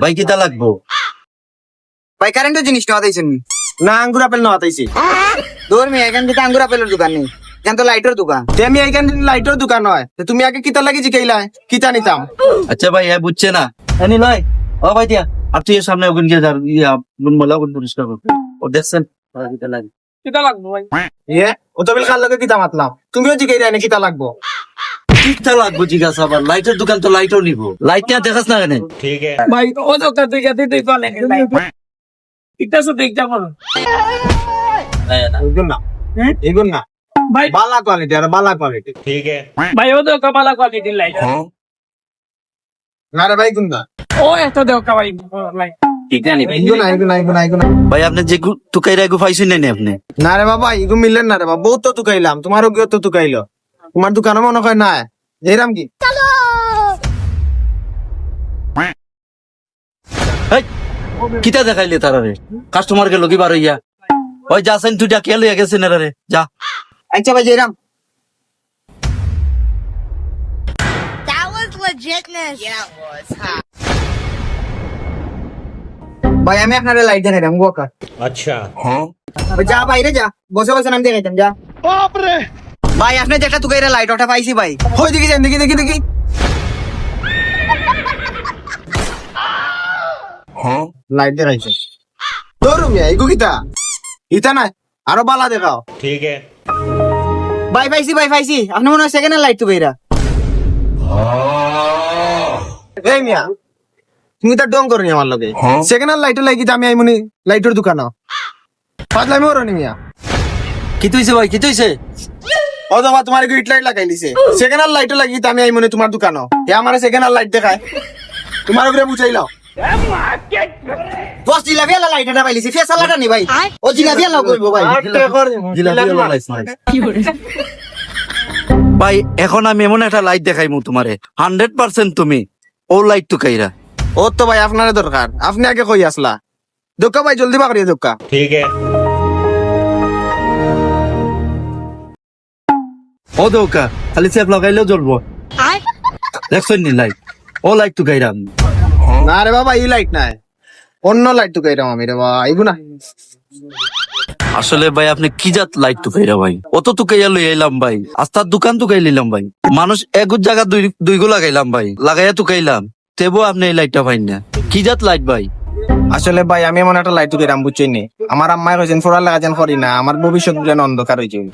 ভাই কিতা লাগবো? ভাই কারেন্টের জিনিস নেওয়া দিয়েছেন না আঙ্গুর আপেল নেওয়া তাইছি। দূর মি এখান থেকে আঙ্গুর আপেলের দোকান নেই, এখান তো লাইটের দোকান। আমি এইখান লাইটের দোকান হয়, তুমি আগে কিতা লাগি জিকাইলা কিতা নিতাম। আচ্ছা ভাই বুঝছে না এনি লয় ও ভাই দিয়া আর তুই এর সামনে ওখানে গিয়ে যার মোলা ওখানে পরিষ্কার করবে ও দেখছেন কিতা লাগে কিটা লাগবো ভাই? ও তো বিল কার লগে কিতা মাতলাম, তুমিও জিকাইলা নি কিতা লাগবো। কিতা লাগবো জিজ্ঞাসা আবার লাইটের দোকান তো লাইটও নিব লাইট নিয়ে দেখাস না কেন ভাই ও তো তুই গেতে তুই চলে এটা তো দেখ যাব এইগুন না এইগুন না ভাই। বালা কোয়ালিটি আর বালা কোয়ালিটি। ভাই ও তো কপালা কোয়ালিটি লাইট না রে ভাই গুন্দা ও এত দেও কা ভাই লাইট ঠিক জানি ভাই। এইগুন না এইগুন না এইগুন না এইগুন না। ভাই আপনি যে টুকাইরা গু পাইছেন না আপনি না রে বাবা ইগু মিললেন না রে বাবা, বহুত তো তুকাইলাম, তোমারও গিয়ে তো তুকাইলো, তোমার দোকানে মনে হয় না এরাম কি। এই কিতা দেখাইলে তারারে কাস্টমার কে লগি বার হইয়া ওই যাছেন তুই ডাকিয়া লইয়া গেছেন রে যা। আচ্ছা ভাই Jayram, That was legitness. Yeah, it was. ভাই আমি আপনার লাইট দেখাইতাম গোকা। अच्छा যা বাইরে যা, বসে বসে আমি দেখাইতাম যা। ভাই আপনি যেটা তুকাইরা লাইট ওটা পাইছি ভাই। হই দেখি যান দেখি দেখি দেখি লাইট দেখাইছে তোরু মিয়া ইগু কিতা ইতা না আরো বালা দেখাও। ठीक है ভাই পাইছি ভাই পাইছি, আপনি মনে হয় সেকেন্ড লাইট তুকাইরা। এই মিয়া তুমি তার ডং করনি আমার লগে, সেকেন্ড হ্যান্ড লাইটের লাগি আমি আইমনি লাইটের দোকান পাতলাই মরনি মিয়া। কি তুইছে ভাই কি তুইছে ও দাদা তোমার ইট লাইট লাগাই দিছে, সেকেন্ড হ্যান্ড লাইটের লাগি আমি আইমনি তোমার দোকান এ আমার সেকেন্ড হ্যান্ড লাইট দেখায়, তোমার উপরে বুঝাইলাও। বস জিলাপি আলা লাইট এটা পাইলিছি, ফেসালাটা নি ভাই। ও জিলাপি আলা কইবো ভাই। ভাই এখন আমি এমন একটা লাইট দেখাইমু তোমারে 100% তুমি ও লাইট টুকাইরা ও তো ভাই আপনার দরকার, আপনি আগে কই আসলা। দোকা ভাই জলদি বাকরিয়ে দোকা। ठीक है ও দৌকা খালি চেপ লাগাইলেও জ্বলবো দেখছেন নি লাইট ও লাইট টুকাইরা না রে বাবা এই লাইট নাই, অন্য লাইট তো কইরাম আমি রে বাবা এইগু না। আসলে ভাই আপনি কি জাত লাইট টুকাইরা ভাই অত টুকাইয়া লই আইলাম ভাই আস্তার দোকান টুকাই লইলাম ভাই মানুষ এগুর জায়গা দুই গো লাগাইলাম ভাই লাগাইয়া টুকাইলাম তেবো আপনি এই লাইটটা পাইন না কি জাত লাইট ভাই। আসলে ভাই আমি এমন একটা লাইট তো কইরাম বুঝছেন নি, আমার আম্মাই কইছেন ফোড়া লাগাছেন করি না, আমার ভবিষ্যৎ যেন অন্ধকার হইছে।